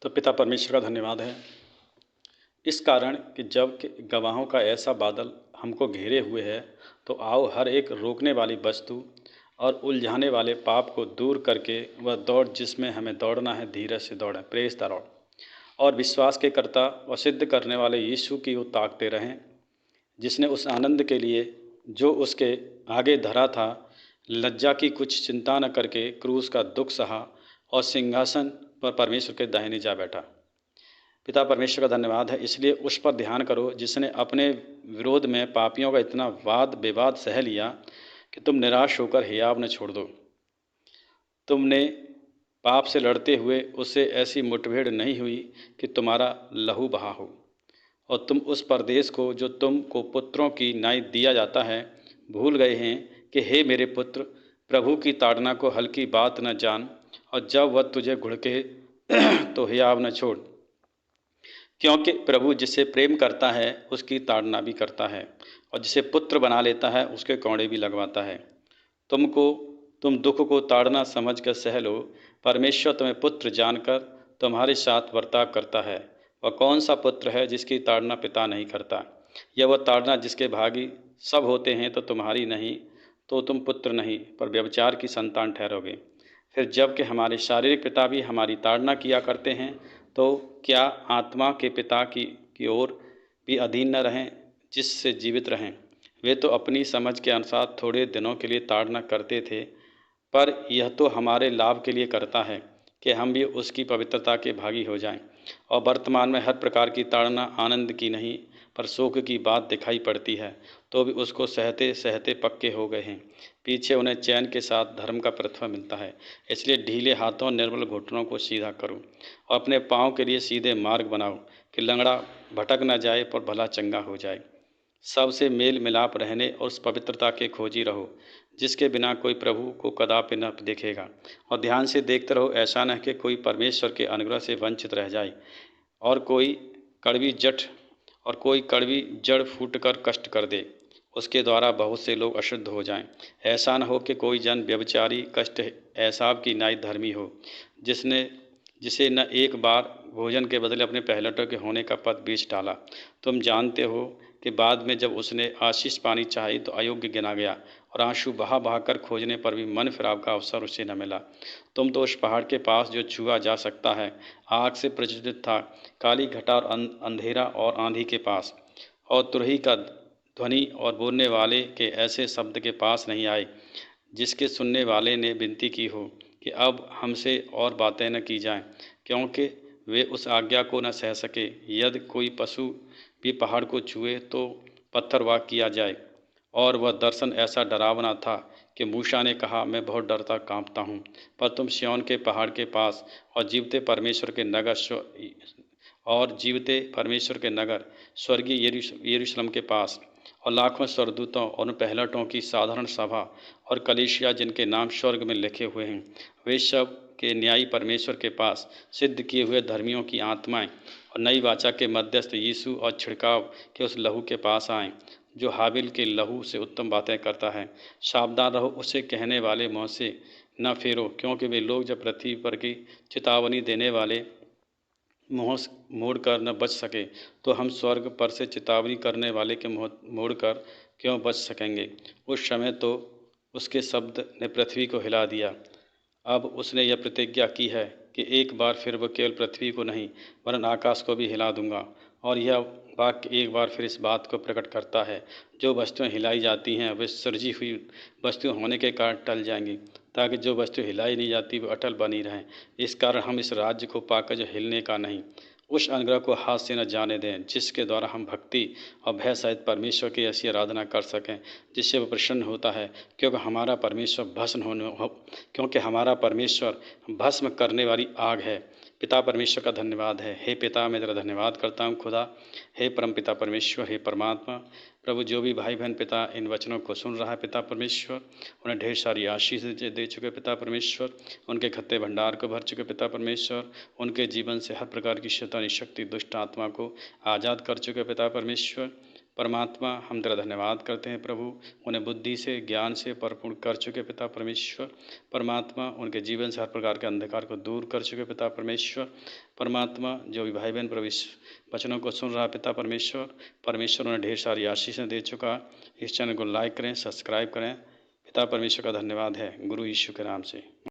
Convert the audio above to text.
तो पिता परमेश्वर का धन्यवाद है इस कारण कि जब कि गवाहों का ऐसा बादल हमको घेरे हुए है, तो आओ हर एक रोकने वाली वस्तु और उलझाने वाले पाप को दूर करके वह दौड़ जिसमें हमें दौड़ना है धीरज से दौड़ें। Press the Lord. और विश्वास के कर्ता व सिद्ध करने वाले यीशु की ओर ताकते रहें, जिसने उस आनंद के लिए जो उसके आगे धरा था लज्जा की कुछ चिंता न करके क्रूस का दुख सहा और सिंहासन पर परमेश्वर के दाहिने जा बैठा। पिता परमेश्वर का धन्यवाद है इसलिए उस पर ध्यान करो जिसने अपने विरोध में पापियों का इतना वाद विवाद सह लिया कि तुम निराश होकर हियाव न छोड़ दो। तुमने पाप से लड़ते हुए उससे ऐसी मुठभेड़ नहीं हुई कि तुम्हारा लहू बहा हो, और तुम उस परदेश को जो तुमको पुत्रों की नाई दिया जाता है भूल गए हैं कि हे मेरे पुत्र, प्रभु की ताड़ना को हल्की बात न जान, और जब वह तुझे घुड़के तो हियाव न छोड़, क्योंकि प्रभु जिसे प्रेम करता है उसकी ताड़ना भी करता है, और जिसे पुत्र बना लेता है उसके कौड़े भी लगवाता है। तुम दुख को ताड़ना समझकर सह लो। परमेश्वर तुम्हें पुत्र जानकर तुम्हारे साथ बर्ताव करता है। वह कौन सा पुत्र है जिसकी ताड़ना पिता नहीं करता? यह वह ताड़ना जिसके भागी सब होते हैं, तो तुम्हारी नहीं, तो तुम पुत्र नहीं पर व्यभिचार की संतान ठहरोगे। फिर जबकि हमारे शारीरिक पिता भी हमारी ताड़ना किया करते हैं, तो क्या आत्मा के पिता की ओर भी अधीन न रहें, जिससे जीवित रहें? वे तो अपनी समझ के अनुसार थोड़े दिनों के लिए ताड़ना करते थे, पर यह तो हमारे लाभ के लिए करता है कि हम भी उसकी पवित्रता के भागी हो जाएं। और वर्तमान में हर प्रकार की ताड़ना आनंद की नहीं पर शोक की बात दिखाई पड़ती है, तो भी उसको सहते सहते पक्के हो गए हैं। पीछे उन्हें चैन के साथ धर्म का प्रतिफल मिलता है। इसलिए ढीले हाथों निर्बल घुटनों को सीधा करो और अपने पाँव के लिए सीधे मार्ग बनाओ कि लंगड़ा भटक न जाए पर भला चंगा हो जाए। सबसे मेल मिलाप रहने और उस पवित्रता के खोजी रहो जिसके बिना कोई प्रभु को कदापि न देखेगा। और ध्यान से देखते रहो, ऐसा न कि कोई परमेश्वर के अनुग्रह से वंचित रह जाए और कोई कड़वी जड़ फूटकर कष्ट कर दे, उसके द्वारा बहुत से लोग अशुद्ध हो जाएं। ऐसा न हो कि कोई जन व्यभिचारी कष्ट एसाव की नाई धर्मी हो, जिसे न एक बार भोजन के बदले अपने पहलटों के होने का पद बीच डाला। तुम जानते हो कि बाद में जब उसने आशीष पानी चाही तो अयोग्य गिना गया, और आंसू बहा बहा कर खोजने पर भी मन फिराव का अवसर उसे न मिला। तुम तो उस पहाड़ के पास जो छुआ जा सकता है आग से प्रज्वलित था, काली घटा और अंधेरा और आंधी के पास, और तुरही का ध्वनि और बोलने वाले के ऐसे शब्द के पास नहीं आए, जिसके सुनने वाले ने विनती की हो कि अब हमसे और बातें न की जाएं, क्योंकि वे उस आज्ञा को न सह सके। यदि कोई पशु भी पहाड़ को छुए तो पत्थरवाह किया जाए। और वह दर्शन ऐसा डरावना था कि मूसा ने कहा, मैं बहुत डरता कांपता हूँ। पर तुम सिय्योन के पहाड़ के पास और जीवते परमेश्वर के नगर स्वर्गीय यरूशलेम के पास और लाखों स्वर्गदूतों और उन पहलटों की साधारण सभा और कलीसिया जिनके नाम स्वर्ग में लिखे हुए हैं, वे सब के न्यायी परमेश्वर के पास सिद्ध किए हुए धर्मियों की आत्माएं और नई वाचा के मध्यस्थ यीशु और छिड़काव के उस लहू के पास आएँ जो हाबिल के लहू से उत्तम बातें करता है। सावधान रहो, उसे कहने वाले मुँह से न फेरो, क्योंकि वे लोग जब पृथ्वी पर की चेतावनी देने वाले मुँह मोड़ कर न बच सके, तो हम स्वर्ग पर से चेतावनी करने वाले के मुँह मोड़ कर क्यों बच सकेंगे? उस समय तो उसके शब्द ने पृथ्वी को हिला दिया। अब उसने यह प्रतिज्ञा की है कि एक बार फिर वह केवल पृथ्वी को नहीं वरन आकाश को भी हिला दूंगा। और यह वाक्य एक बार फिर इस बात को प्रकट करता है, जो वस्तुएं हिलाई जाती हैं वे सृजी हुई वस्तुएं होने के कारण टल जाएंगी, ताकि जो वस्तु हिलाई नहीं जाती वो अटल बनी रहें। इस कारण हम इस राज्य को पाकर जो हिलने का नहीं, उस अनुग्रह को हाथ से न जाने दें, जिसके द्वारा हम भक्ति और भय सहित परमेश्वर की ऐसी आराधना कर सकें जिससे वह प्रसन्न होता है। क्योंकि हमारा परमेश्वर भस्म करने वाली आग है। पिता परमेश्वर का धन्यवाद है। हे पिता, मैं तेरा धन्यवाद करता हूँ खुदा। हे परम पिता परमेश्वर, हे परमात्मा प्रभु, जो भी भाई बहन पिता इन वचनों को सुन रहा है पिता परमेश्वर, उन्हें ढेर सारी आशीष दे चुके पिता परमेश्वर, उनके खत्ते भंडार को भर चुके पिता परमेश्वर, उनके जीवन से हर प्रकार की शैतानी शक्ति दुष्ट आत्मा को आज़ाद कर चुके पिता परमेश्वर। परमात्मा हम तेरा धन्यवाद करते हैं प्रभु, उन्हें बुद्धि से ज्ञान से परिपूर्ण कर चुके पिता परमेश्वर। परमात्मा उनके जीवन से हर प्रकार के अंधकार को दूर कर चुके पिता परमेश्वर। परमात्मा जो भी भाई बहन प्रभु इस वचनों को सुन रहा पिता परमेश्वर, परमेश्वर उन्हें ढेर सारी आशीषें दे चुका। इस चैनल को लाइक करें, सब्सक्राइब करें। पिता परमेश्वर का धन्यवाद है गुरु यीशु के नाम से।